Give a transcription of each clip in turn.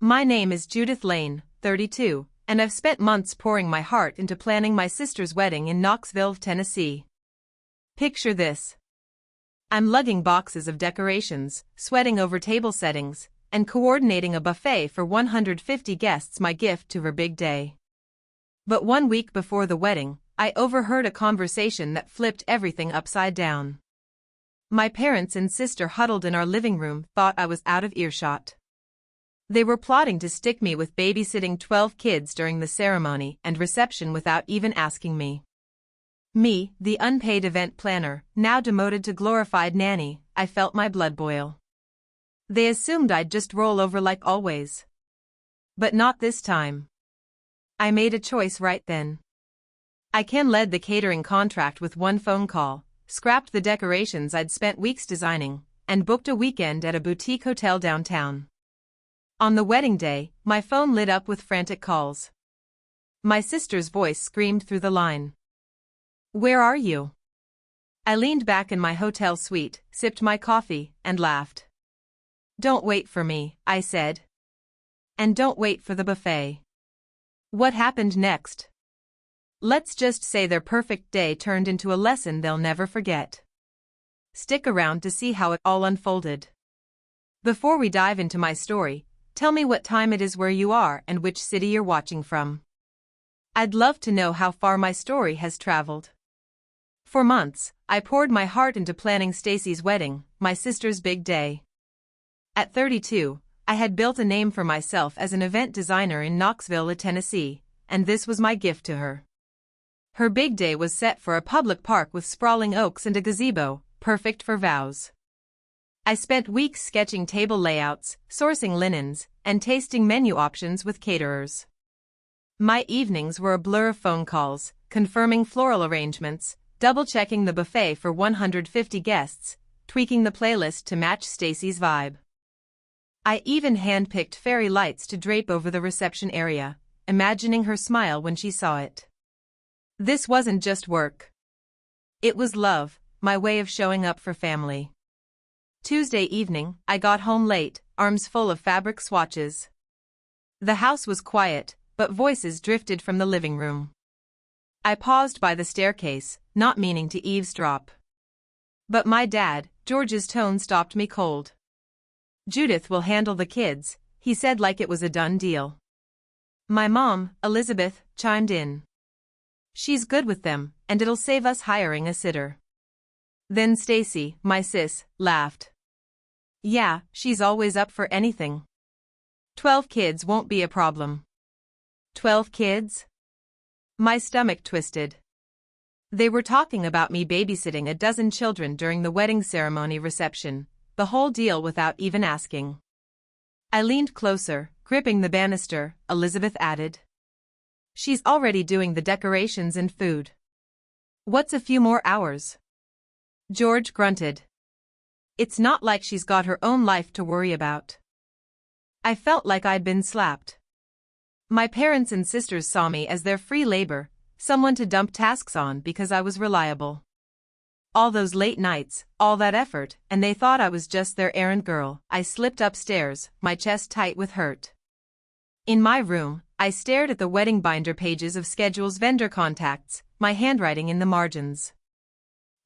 My name is Judith Lane, 32, and I've spent months pouring my heart into planning my sister's wedding in Knoxville, Tennessee. Picture this. I'm lugging boxes of decorations, sweating over table settings, and coordinating a buffet for 150 guests, my gift to her big day. But 1 week before the wedding, I overheard a conversation that flipped everything upside down. My parents and sister, huddled in our living room, thought I was out of earshot. They were plotting to stick me with babysitting 12 kids during the ceremony and reception without even asking me. Me, the unpaid event planner, now demoted to glorified nanny, I felt my blood boil. They assumed I'd just roll over like always. But not this time. I made a choice right then. I canceled the catering contract with one phone call, scrapped the decorations I'd spent weeks designing, and booked a weekend at a boutique hotel downtown. On the wedding day, my phone lit up with frantic calls. My sister's voice screamed through the line. "Where are you?" I leaned back in my hotel suite, sipped my coffee, and laughed. "Don't wait for me," I said. "And don't wait for the buffet." What happened next? Let's just say their perfect day turned into a lesson they'll never forget. Stick around to see how it all unfolded. Before we dive into my story, tell me what time it is where you are and which city you're watching from. I'd love to know how far my story has traveled. For months, I poured my heart into planning Stacy's wedding, my sister's big day. At 32, I had built a name for myself as an event designer in Knoxville, Tennessee, and this was my gift to her. Her big day was set for a public park with sprawling oaks and a gazebo, perfect for vows. I spent weeks sketching table layouts, sourcing linens, and tasting menu options with caterers. My evenings were a blur of phone calls, confirming floral arrangements, double-checking the buffet for 150 guests, tweaking the playlist to match Stacy's vibe. I even hand-picked fairy lights to drape over the reception area, imagining her smile when she saw it. This wasn't just work. It was love, my way of showing up for family. Tuesday evening, I got home late, arms full of fabric swatches. The house was quiet, but voices drifted from the living room. I paused by the staircase, not meaning to eavesdrop. But my dad, George's tone stopped me cold. "Judith will handle the kids," he said like it was a done deal. My mom, Elizabeth, chimed in. "She's good with them, and it'll save us hiring a sitter." Then Stacy, my sis, laughed. "Yeah, she's always up for anything. 12 kids won't be a problem." 12 kids? My stomach twisted. They were talking about me babysitting a dozen children during the wedding ceremony reception, the whole deal without even asking. I leaned closer, gripping the banister, Elizabeth added. "She's already doing the decorations and food. What's a few more hours?" George grunted. "It's not like she's got her own life to worry about." I felt like I'd been slapped. My parents and sisters saw me as their free labor, someone to dump tasks on because I was reliable. All those late nights, all that effort, and they thought I was just their errand girl. I slipped upstairs, my chest tight with hurt. In my room, I stared at the wedding binder pages of schedules, vendor contacts, my handwriting in the margins.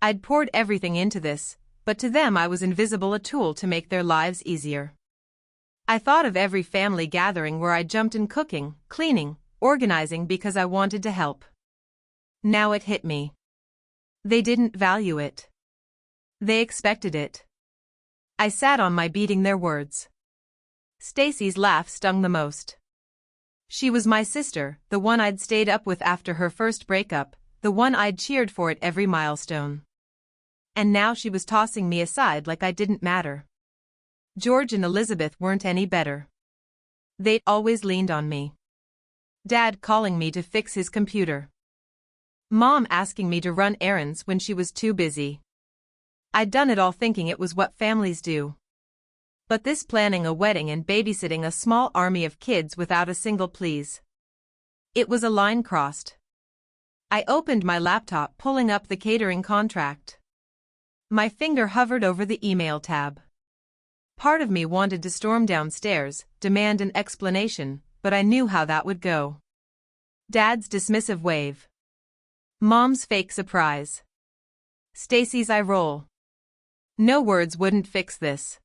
I'd poured everything into this, but to them I was invisible, a tool to make their lives easier. I thought of every family gathering where I jumped in cooking, cleaning, organizing because I wanted to help. Now it hit me. They didn't value it. They expected it. I sat on my beating their words. Stacy's laugh stung the most. She was my sister, the one I'd stayed up with after her first breakup, the one I'd cheered for at every milestone. And now she was tossing me aside like I didn't matter. George and Elizabeth weren't any better. They'd always leaned on me. Dad calling me to fix his computer. Mom asking me to run errands when she was too busy. I'd done it all thinking it was what families do. But this planning a wedding and babysitting a small army of kids without a single please. It was a line crossed. I opened my laptop, pulling up the catering contract. My finger hovered over the email tab. Part of me wanted to storm downstairs, demand an explanation, but I knew how that would go. Dad's dismissive wave. Mom's fake surprise. Stacy's eye roll. No words wouldn't fix this.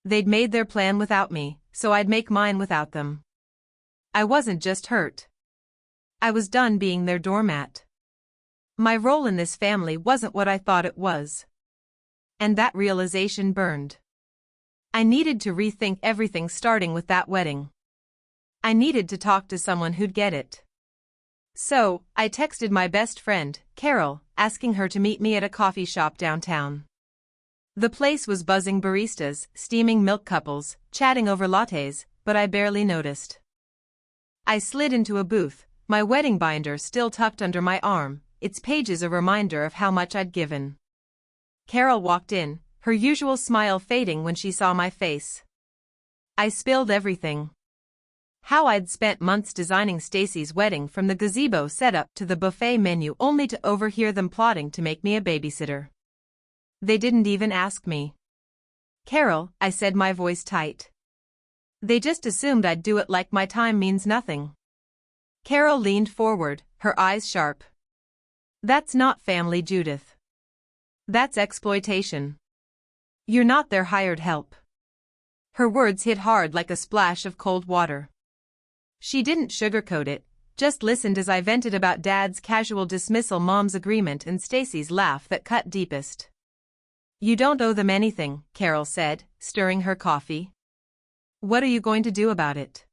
They'd made their plan without me, so I'd make mine without them. I wasn't just hurt. I was done being their doormat. My role in this family wasn't what I thought it was. And that realization burned. I needed to rethink everything, starting with that wedding. I needed to talk to someone who'd get it. So, I texted my best friend, Carol, asking her to meet me at a coffee shop downtown. The place was buzzing baristas, steaming milk couples, chatting over lattes, but I barely noticed. I slid into a booth, my wedding binder still tucked under my arm, its pages a reminder of how much I'd given. Carol walked in, her usual smile fading when she saw my face. I spilled everything. How I'd spent months designing Stacy's wedding, from the gazebo setup to the buffet menu, only to overhear them plotting to make me a babysitter. They didn't even ask me. Carol, I said, my voice tight. They just assumed I'd do it, like my time means nothing. Carol leaned forward, her eyes sharp. That's not family, Judith. That's exploitation. You're not their hired help. Her words hit hard like a splash of cold water. She didn't sugarcoat it, just listened as I vented about Dad's casual dismissal, Mom's agreement, and Stacy's laugh that cut deepest. You don't owe them anything, Carol said, stirring her coffee. What are you going to do about it?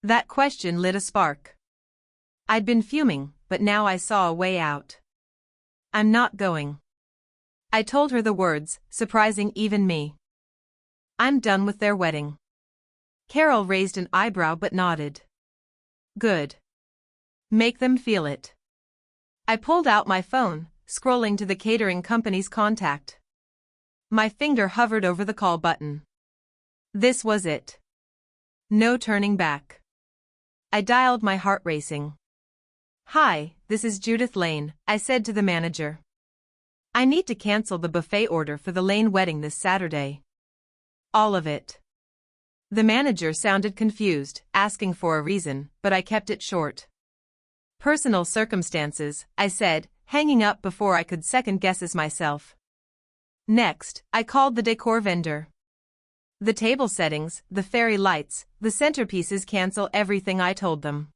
That question lit a spark. I'd been fuming, but now I saw a way out. I'm not going. I told her the words, surprising even me. I'm done with their wedding. Carol raised an eyebrow but nodded. Good. Make them feel it. I pulled out my phone, scrolling to the catering company's contact. My finger hovered over the call button. This was it. No turning back. I dialed, my heart racing. Hi, this is Judith Lane, I said to the manager. I need to cancel the buffet order for the Lane wedding this Saturday. All of it. The manager sounded confused, asking for a reason, but I kept it short. Personal circumstances, I said, hanging up before I could second guess myself. Next, I called the decor vendor. The table settings, the fairy lights, the centerpieces cancel everything, I told them.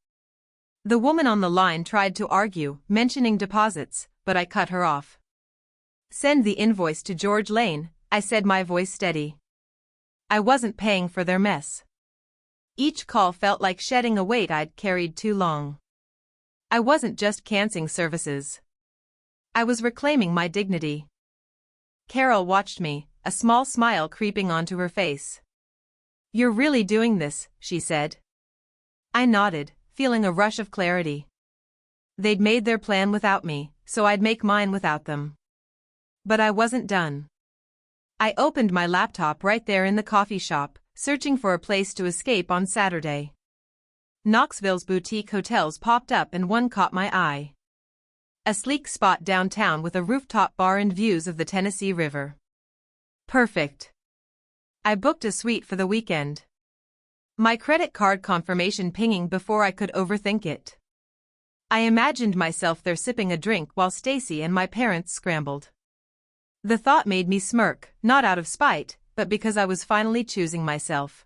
The woman on the line tried to argue, mentioning deposits, but I cut her off. Send the invoice to George Lane, I said, my voice steady. I wasn't paying for their mess. Each call felt like shedding a weight I'd carried too long. I wasn't just canceling services. I was reclaiming my dignity. Carol watched me, a small smile creeping onto her face. You're really doing this, she said. I nodded, feeling a rush of clarity. They'd made their plan without me, so I'd make mine without them. But I wasn't done. I opened my laptop right there in the coffee shop, searching for a place to escape on Saturday. Knoxville's boutique hotels popped up and one caught my eye. A sleek spot downtown with a rooftop bar and views of the Tennessee River. Perfect. I booked a suite for the weekend. My credit card confirmation pinging before I could overthink it. I imagined myself there sipping a drink while Stacy and my parents scrambled. The thought made me smirk, not out of spite, but because I was finally choosing myself.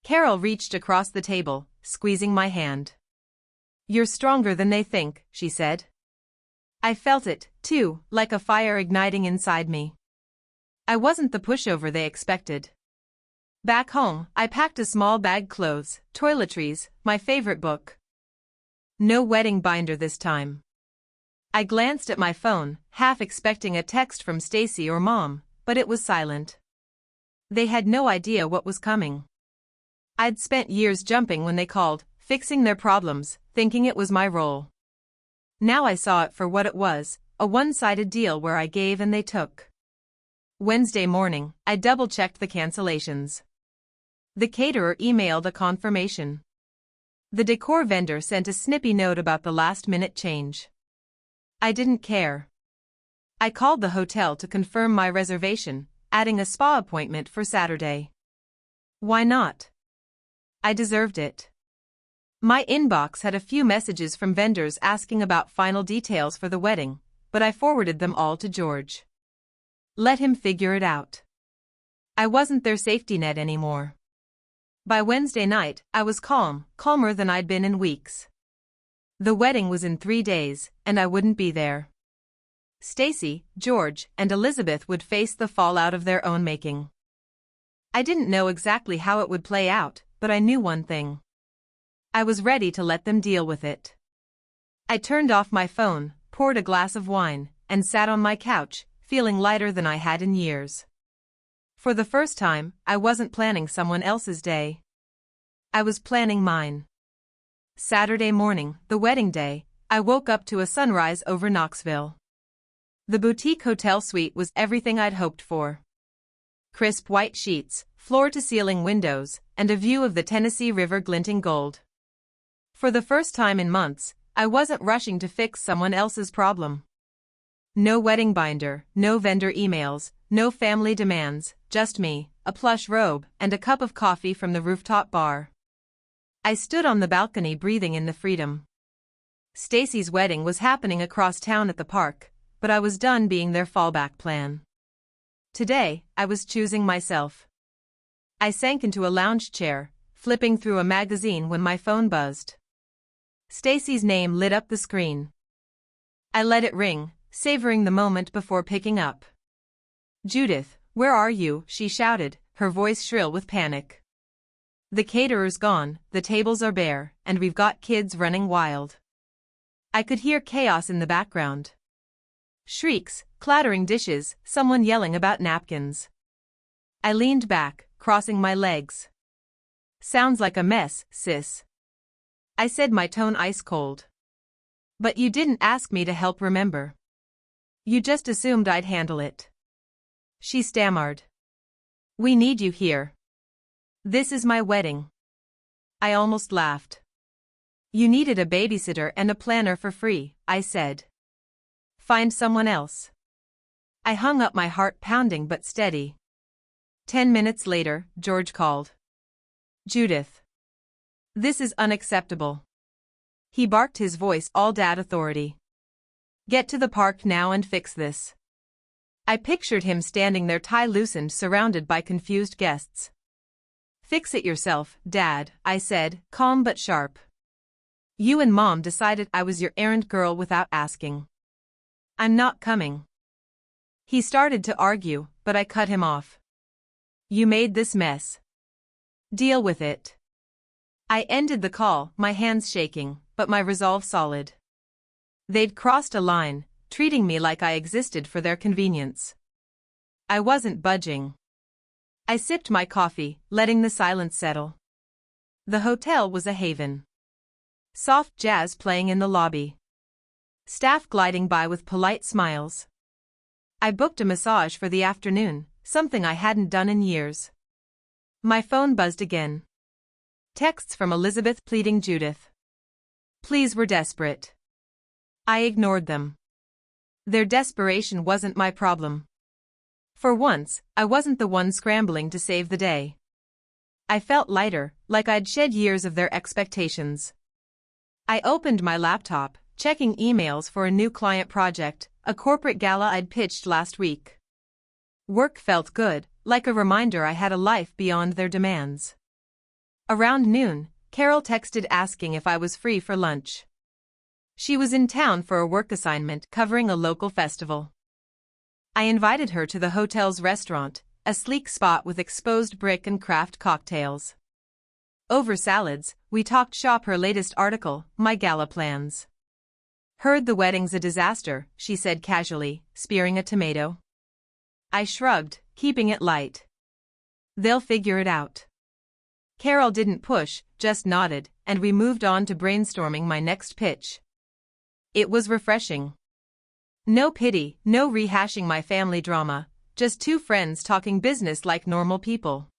Carol reached across the table, squeezing my hand. You're stronger than they think, she said. I felt it, too, like a fire igniting inside me. I wasn't the pushover they expected. Back home, I packed a small bag, clothes, toiletries, my favorite book. No wedding binder this time. I glanced at my phone, half expecting a text from Stacy or Mom, but it was silent. They had no idea what was coming. I'd spent years jumping when they called, fixing their problems, thinking it was my role. Now I saw it for what it was, a one-sided deal where I gave and they took. Wednesday morning, I double-checked the cancellations. The caterer emailed a confirmation. The decor vendor sent a snippy note about the last-minute change. I didn't care. I called the hotel to confirm my reservation, adding a spa appointment for Saturday. Why not? I deserved it. My inbox had a few messages from vendors asking about final details for the wedding, but I forwarded them all to George. Let him figure it out. I wasn't their safety net anymore. By Wednesday night, I was calmer than I'd been in weeks. The wedding was in 3 days, and I wouldn't be there. Stacy, George, and Elizabeth would face the fallout of their own making. I didn't know exactly how it would play out, but I knew one thing. I was ready to let them deal with it. I turned off my phone, poured a glass of wine, and sat on my couch, feeling lighter than I had in years. For the first time, I wasn't planning someone else's day. I was planning mine. Saturday morning, the wedding day, I woke up to a sunrise over Knoxville. The boutique hotel suite was everything I'd hoped for. Crisp white sheets, floor-to-ceiling windows, and a view of the Tennessee River glinting gold. For the first time in months, I wasn't rushing to fix someone else's problem. No wedding binder, no vendor emails, no family demands, just me, a plush robe, and a cup of coffee from the rooftop bar. I stood on the balcony breathing in the freedom. Stacy's wedding was happening across town at the park, but I was done being their fallback plan. Today, I was choosing myself. I sank into a lounge chair, flipping through a magazine when my phone buzzed. Stacy's name lit up the screen. I let it ring, savoring the moment before picking up. "Judith, where are you?" she shouted, her voice shrill with panic. "The caterer's gone, the tables are bare, and we've got kids running wild." I could hear chaos in the background. Shrieks, clattering dishes, someone yelling about napkins. I leaned back, crossing my legs. "Sounds like a mess, sis," I said, my tone ice cold. "But you didn't ask me to help, remember? You just assumed I'd handle it." She stammered. "We need you here. This is my wedding." I almost laughed. "You needed a babysitter and a planner for free," I said. "Find someone else." I hung up, my heart pounding but steady. 10 minutes later, George called. "Judith. This is unacceptable." He barked, his voice all dad authority. "Get to the park now and fix this." I pictured him standing there, tie loosened, surrounded by confused guests. "Fix it yourself, Dad," I said, calm but sharp. "You and Mom decided I was your errand girl without asking. I'm not coming." He started to argue, but I cut him off. "You made this mess. Deal with it." I ended the call, my hands shaking, but my resolve solid. They'd crossed a line, treating me like I existed for their convenience. I wasn't budging. I sipped my coffee, letting the silence settle. The hotel was a haven. Soft jazz playing in the lobby. Staff gliding by with polite smiles. I booked a massage for the afternoon, something I hadn't done in years. My phone buzzed again. Texts from Elizabeth pleading Judith. Pleas were desperate. I ignored them. Their desperation wasn't my problem. For once, I wasn't the one scrambling to save the day. I felt lighter, like I'd shed years of their expectations. I opened my laptop, checking emails for a new client project, a corporate gala I'd pitched last week. Work felt good, like a reminder I had a life beyond their demands. Around noon, Carol texted asking if I was free for lunch. She was in town for a work assignment covering a local festival. I invited her to the hotel's restaurant, a sleek spot with exposed brick and craft cocktails. Over salads, we talked shop, her latest article, my gala plans. "Heard the wedding's a disaster," she said casually, spearing a tomato. I shrugged, keeping it light. "They'll figure it out." Carol didn't push, just nodded, and we moved on to brainstorming my next pitch. It was refreshing. No pity, no rehashing my family drama, just two friends talking business like normal people.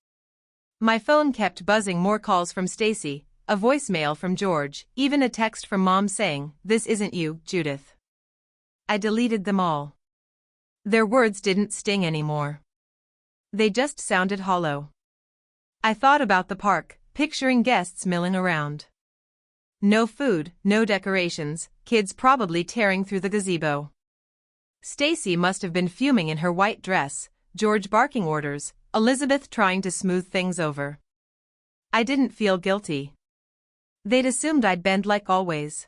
My phone kept buzzing, more calls from Stacy, a voicemail from George, even a text from Mom saying, "This isn't you, Judith." I deleted them all. Their words didn't sting anymore. They just sounded hollow. I thought about the park, picturing guests milling around. No food, no decorations, kids probably tearing through the gazebo. Stacy must have been fuming in her white dress, George barking orders, Elizabeth trying to smooth things over. I didn't feel guilty. They'd assumed I'd bend like always.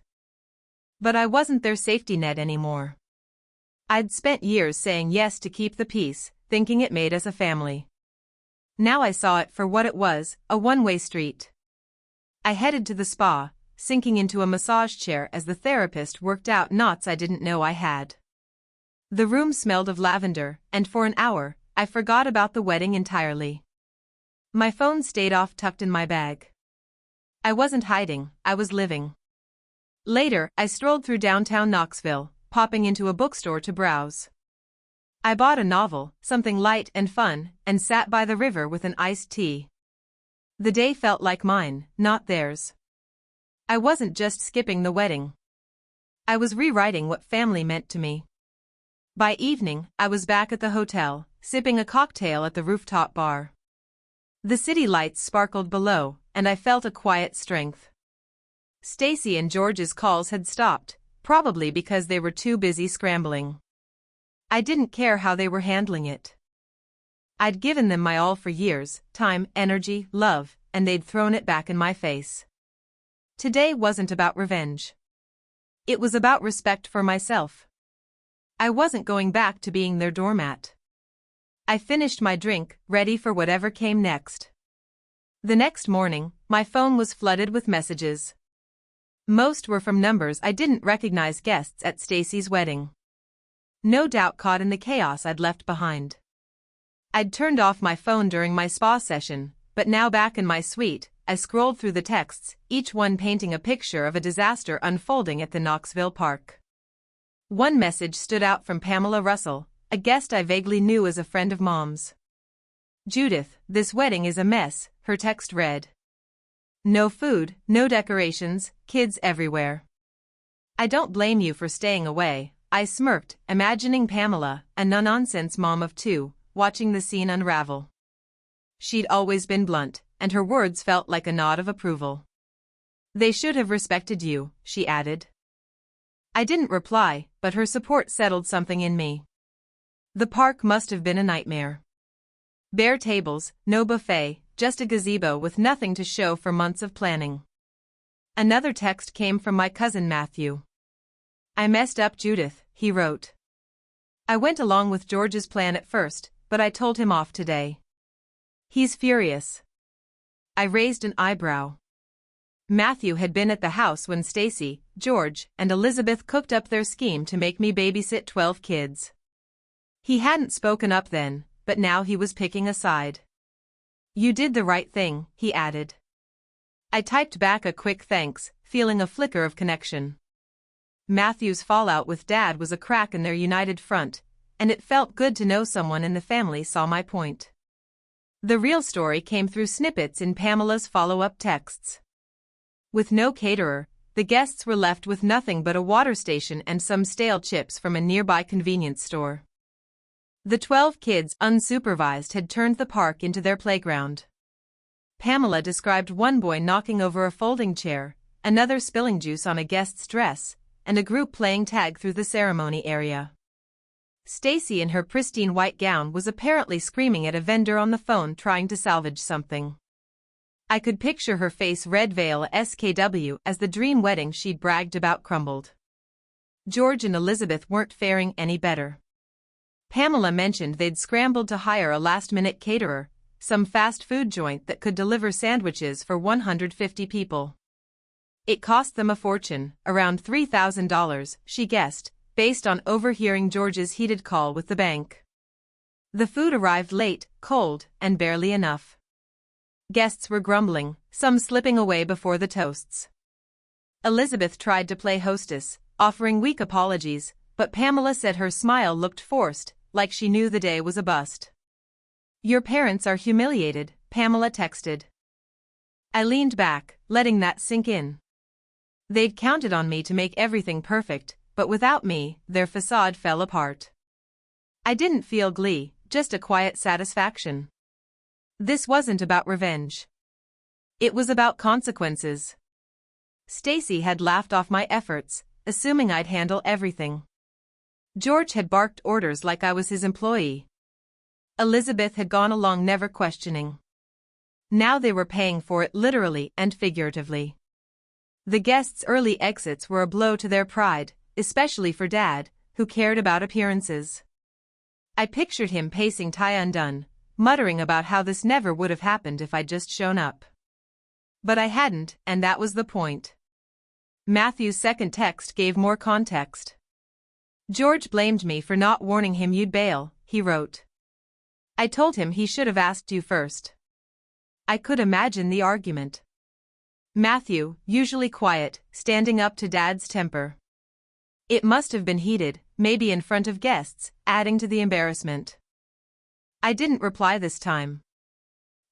But I wasn't their safety net anymore. I'd spent years saying yes to keep the peace, thinking it made us a family. Now I saw it for what it was, a one-way street. I headed to the spa, sinking into a massage chair as the therapist worked out knots I didn't know I had. The room smelled of lavender, and for an hour, I forgot about the wedding entirely. My phone stayed off tucked in my bag. I wasn't hiding, I was living. Later, I strolled through downtown Knoxville, popping into a bookstore to browse. I bought a novel, something light and fun, and sat by the river with an iced tea. The day felt like mine, not theirs. I wasn't just skipping the wedding. I was rewriting what family meant to me. By evening, I was back at the hotel, sipping a cocktail at the rooftop bar. The city lights sparkled below, and I felt a quiet strength. Stacy and George's calls had stopped, probably because they were too busy scrambling. I didn't care how they were handling it. I'd given them my all for years, time, energy, love, and they'd thrown it back in my face. Today wasn't about revenge. It was about respect for myself. I wasn't going back to being their doormat. I finished my drink, ready for whatever came next. The next morning, my phone was flooded with messages. Most were from numbers I didn't recognize, guests at Stacy's wedding. No doubt caught in the chaos I'd left behind. I'd turned off my phone during my spa session, but now back in my suite, I scrolled through the texts, each one painting a picture of a disaster unfolding at the Knoxville park. One message stood out from Pamela Russell, a guest I vaguely knew as a friend of Mom's. "Judith, this wedding is a mess," her text read. "No food, no decorations, kids everywhere." "I don't blame you for staying away," I smirked, imagining Pamela, a no-nonsense mom of two, watching the scene unravel. She'd always been blunt, and her words felt like a nod of approval. "They should have respected you," she added. I didn't reply, but her support settled something in me. The park must have been a nightmare. Bare tables, no buffet, just a gazebo with nothing to show for months of planning. Another text came from my cousin Matthew. "I messed up, Judith," he wrote. "I went along with George's plan at first, but I told him off today. He's furious." I raised an eyebrow. Matthew had been at the house when Stacy, George, and Elizabeth cooked up their scheme to make me babysit 12 kids. He hadn't spoken up then, but now he was picking a side. "You did the right thing," he added. I typed back a quick thanks, feeling a flicker of connection. Matthew's fallout with Dad was a crack in their united front, and it felt good to know someone in the family saw my point. The real story came through snippets in Pamela's follow-up texts. With no caterer, the guests were left with nothing but a water station and some stale chips from a nearby convenience store. The 12 kids, unsupervised, had turned the park into their playground. Pamela described one boy knocking over a folding chair, another spilling juice on a guest's dress, and a group playing tag through the ceremony area. Stacy, in her pristine white gown, was apparently screaming at a vendor on the phone trying to salvage something. I could picture her face, red veil SKW, as the dream wedding she'd bragged about crumbled. George and Elizabeth weren't faring any better. Pamela mentioned they'd scrambled to hire a last-minute caterer, some fast food joint that could deliver sandwiches for 150 people. It cost them a fortune, around $3,000, she guessed, based on overhearing George's heated call with the bank. The food arrived late, cold, and barely enough. Guests were grumbling, some slipping away before the toasts. Elizabeth tried to play hostess, offering weak apologies, but Pamela said her smile looked forced, like she knew the day was a bust. "Your parents are humiliated," Pamela texted. I leaned back, letting that sink in. They'd counted on me to make everything perfect, but without me, their facade fell apart. I didn't feel glee, just a quiet satisfaction. This wasn't about revenge. It was about consequences. Stacy had laughed off my efforts, assuming I'd handle everything. George had barked orders like I was his employee. Elizabeth had gone along never questioning. Now they were paying for it literally and figuratively. The guests' early exits were a blow to their pride, especially for Dad, who cared about appearances. I pictured him pacing tie undone, muttering about how this never would have happened if I'd just shown up. But I hadn't, and that was the point. Matthew's second text gave more context. George blamed me for not warning him you'd bail, he wrote. I told him he should have asked you first. I could imagine the argument. Matthew, usually quiet, standing up to Dad's temper. It must have been heated, maybe in front of guests, adding to the embarrassment. I didn't reply this time.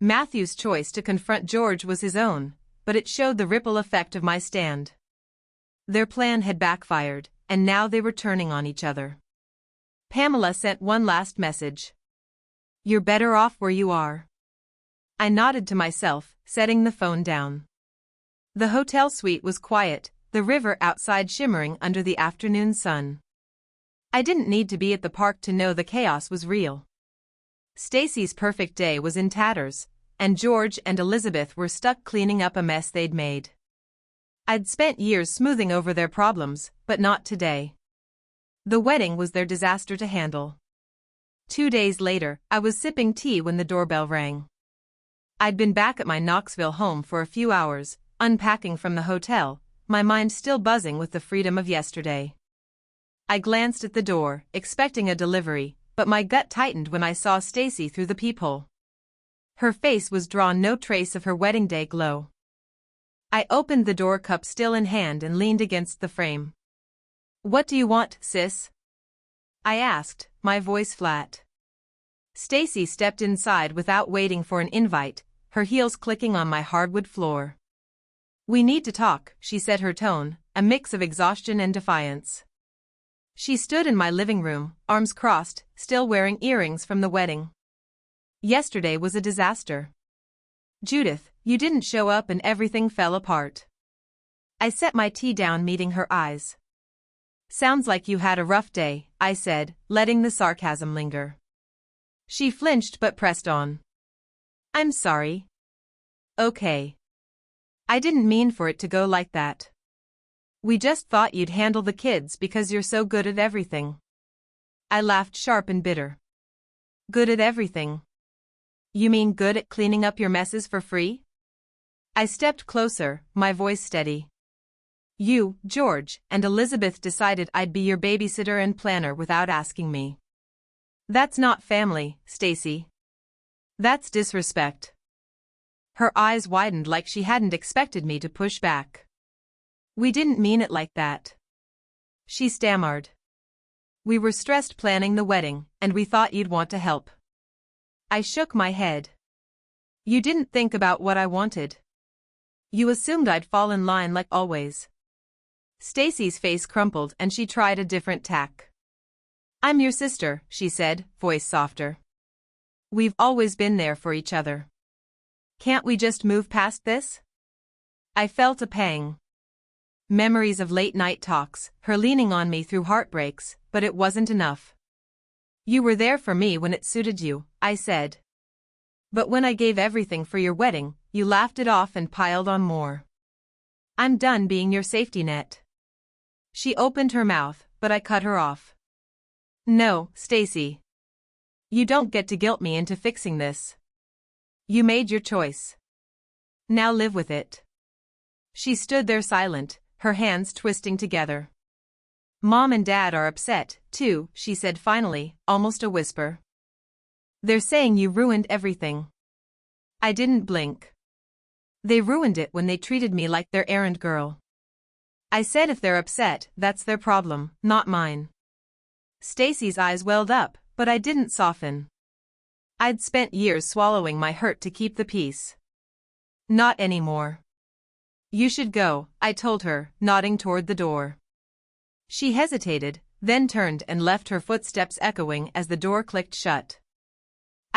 Matthew's choice to confront George was his own, but it showed the ripple effect of my stand. Their plan had backfired, and now they were turning on each other. Pamela sent one last message. You're better off where you are. I nodded to myself, setting the phone down. The hotel suite was quiet, the river outside shimmering under the afternoon sun. I didn't need to be at the park to know the chaos was real. Stacy's perfect day was in tatters, and George and Elizabeth were stuck cleaning up a mess they'd made. I'd spent years smoothing over their problems, but not today. The wedding was their disaster to handle. 2 days later, I was sipping tea when the doorbell rang. I'd been back at my Knoxville home for a few hours, unpacking from the hotel, my mind still buzzing with the freedom of yesterday. I glanced at the door, expecting a delivery, but my gut tightened when I saw Stacy through the peephole. Her face was drawn, no trace of her wedding day glow. I opened the door, cup still in hand, and leaned against the frame. What do you want, sis? I asked, my voice flat. Stacy stepped inside without waiting for an invite, her heels clicking on my hardwood floor. We need to talk, she said, her tone a mix of exhaustion and defiance. She stood in my living room, arms crossed, still wearing earrings from the wedding. Yesterday was a disaster. Judith, you didn't show up and everything fell apart. I set my tea down, meeting her eyes. Sounds like you had a rough day, I said, letting the sarcasm linger. She flinched but pressed on. I'm sorry. Okay. I didn't mean for it to go like that. We just thought you'd handle the kids because you're so good at everything. I laughed, sharp and bitter. Good at everything? You mean good at cleaning up your messes for free? I stepped closer, my voice steady. You, George, and Elizabeth decided I'd be your babysitter and planner without asking me. That's not family, Stacy. That's disrespect. Her eyes widened like she hadn't expected me to push back. We didn't mean it like that. She stammered. We were stressed planning the wedding, and we thought you'd want to help. I shook my head. You didn't think about what I wanted. You assumed I'd fall in line like always. Stacy's face crumpled and she tried a different tack. I'm your sister, she said, voice softer. We've always been there for each other. Can't we just move past this? I felt a pang. Memories of late-night talks, her leaning on me through heartbreaks, but it wasn't enough. You were there for me when it suited you, I said. But when I gave everything for your wedding, you laughed it off and piled on more. I'm done being your safety net. She opened her mouth, but I cut her off. No, Stacy. You don't get to guilt me into fixing this. You made your choice. Now live with it. She stood there silent, her hands twisting together. Mom and Dad are upset, too, she said finally, almost a whisper. They're saying you ruined everything. I didn't blink. They ruined it when they treated me like their errand girl. I said if they're upset, that's their problem, not mine. Stacy's eyes welled up, but I didn't soften. I'd spent years swallowing my hurt to keep the peace. Not anymore. You should go, I told her, nodding toward the door. She hesitated, then turned and left, her footsteps echoing as the door clicked shut.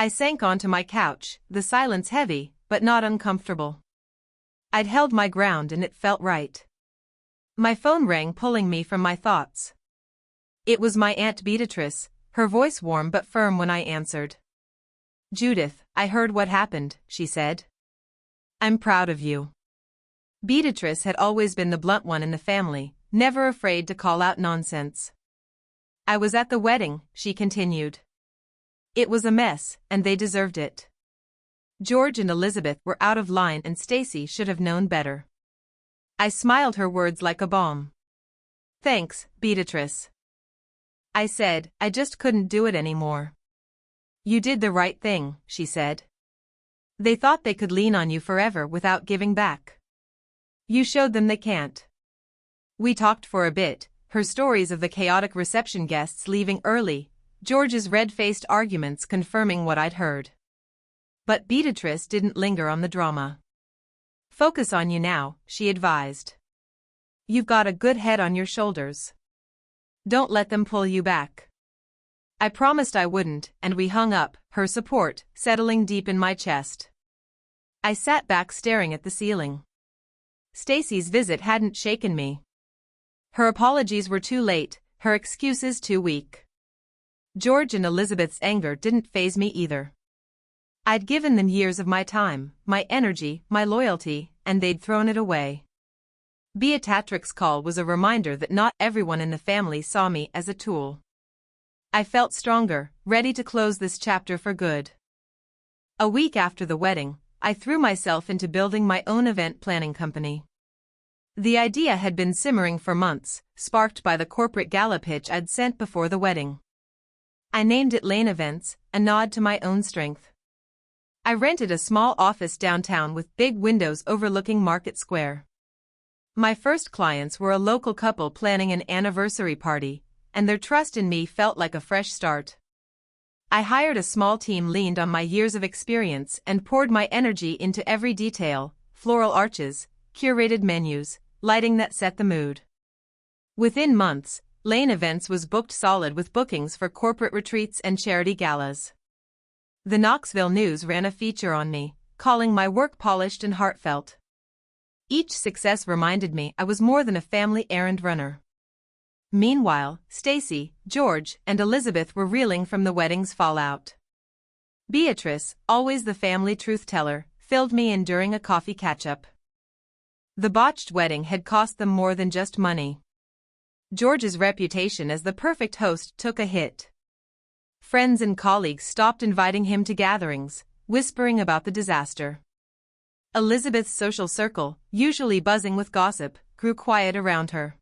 I sank onto my couch, the silence heavy, but not uncomfortable. I'd held my ground and it felt right. My phone rang, pulling me from my thoughts. It was my Aunt Beatrice, her voice warm but firm when I answered. "Judith, I heard what happened," she said. "I'm proud of you." Beatrice had always been the blunt one in the family, never afraid to call out nonsense. "I was at the wedding," she continued. "It was a mess, and they deserved it. George and Elizabeth were out of line and Stacy should have known better." I smiled, her words like a balm. "Thanks, Beatrice." I said, "I just couldn't do it anymore." "You did the right thing," she said. "They thought they could lean on you forever without giving back. You showed them they can't." We talked for a bit, her stories of the chaotic reception guests leaving early, George's red-faced arguments confirming what I'd heard. But Beatrice didn't linger on the drama. "Focus on you now," she advised. "You've got a good head on your shoulders. Don't let them pull you back." I promised I wouldn't, and we hung up, her support settling deep in my chest. I sat back staring at the ceiling. Stacy's visit hadn't shaken me. Her apologies were too late, her excuses too weak. George and Elizabeth's anger didn't faze me either. I'd given them years of my time, my energy, my loyalty, and they'd thrown it away. Beatrix's call was a reminder that not everyone in the family saw me as a tool. I felt stronger, ready to close this chapter for good. A week after the wedding, I threw myself into building my own event planning company. The idea had been simmering for months, sparked by the corporate gala pitch I'd sent before the wedding. I named it Lane Events, a nod to my own strength. I rented a small office downtown with big windows overlooking Market Square. My first clients were a local couple planning an anniversary party, and their trust in me felt like a fresh start. I hired a small team, leaned on my years of experience, and poured my energy into every detail: floral arches, curated menus, lighting that set the mood. Within months, Lane Events was booked solid with bookings for corporate retreats and charity galas. The Knoxville News ran a feature on me, calling my work polished and heartfelt. Each success reminded me I was more than a family errand runner. Meanwhile, Stacy, George, and Elizabeth were reeling from the wedding's fallout. Beatrice, always the family truth-teller, filled me in during a coffee catch-up. The botched wedding had cost them more than just money. George's reputation as the perfect host took a hit. Friends and colleagues stopped inviting him to gatherings, whispering about the disaster. Elizabeth's social circle, usually buzzing with gossip, grew quiet around her.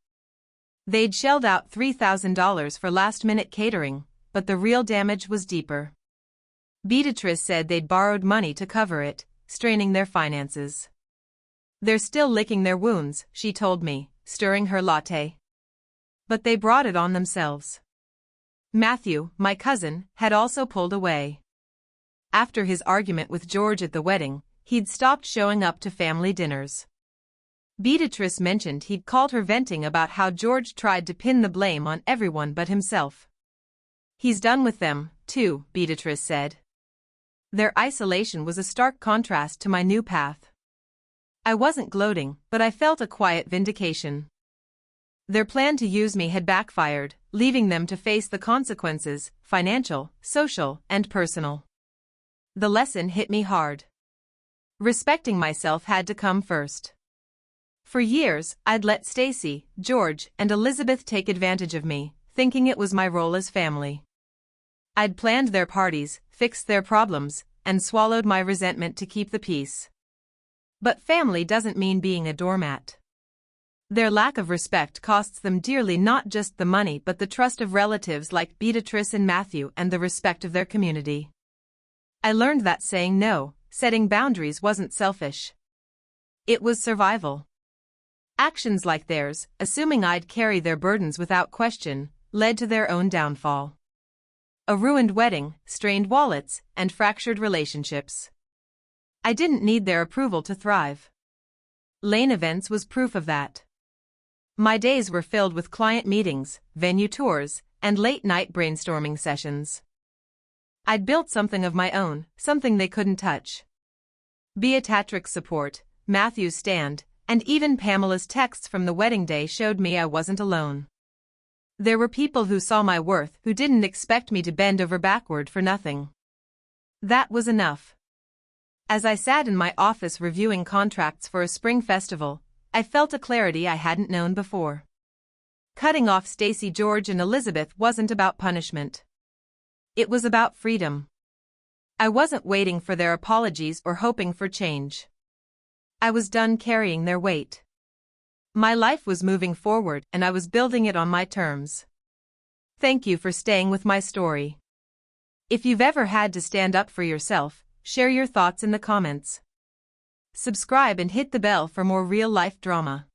They'd shelled out $3,000 for last-minute catering, but the real damage was deeper. Beatrice said they'd borrowed money to cover it, straining their finances. "They're still licking their wounds," she told me, stirring her latte. "But they brought it on themselves." Matthew, my cousin, had also pulled away. After his argument with George at the wedding, he'd stopped showing up to family dinners. Beatrice mentioned he'd called her venting about how George tried to pin the blame on everyone but himself. "He's done with them, too," Beatrice said. Their isolation was a stark contrast to my new path. I wasn't gloating, but I felt a quiet vindication. Their plan to use me had backfired, leaving them to face the consequences: financial, social, and personal. The lesson hit me hard. Respecting myself had to come first. For years, I'd let Stacy, George, and Elizabeth take advantage of me, thinking it was my role as family. I'd planned their parties, fixed their problems, and swallowed my resentment to keep the peace. But family doesn't mean being a doormat. Their lack of respect costs them dearly, not just the money but the trust of relatives like Beatrice and Matthew and the respect of their community. I learned that saying no, setting boundaries, wasn't selfish. It was survival. Actions like theirs, assuming I'd carry their burdens without question, led to their own downfall. A ruined wedding, strained wallets, and fractured relationships. I didn't need their approval to thrive. Lane Events was proof of that. My days were filled with client meetings, venue tours, and late-night brainstorming sessions. I'd built something of my own, something they couldn't touch. Beatrix's support, Matthew's stand, and even Pamela's texts from the wedding day showed me I wasn't alone. There were people who saw my worth who didn't expect me to bend over backward for nothing. That was enough. As I sat in my office reviewing contracts for a spring festival, I felt a clarity I hadn't known before. Cutting off Stacy, George, and Elizabeth wasn't about punishment. It was about freedom. I wasn't waiting for their apologies or hoping for change. I was done carrying their weight. My life was moving forward and I was building it on my terms. Thank you for staying with my story. If you've ever had to stand up for yourself, share your thoughts in the comments. Subscribe and hit the bell for more real-life drama.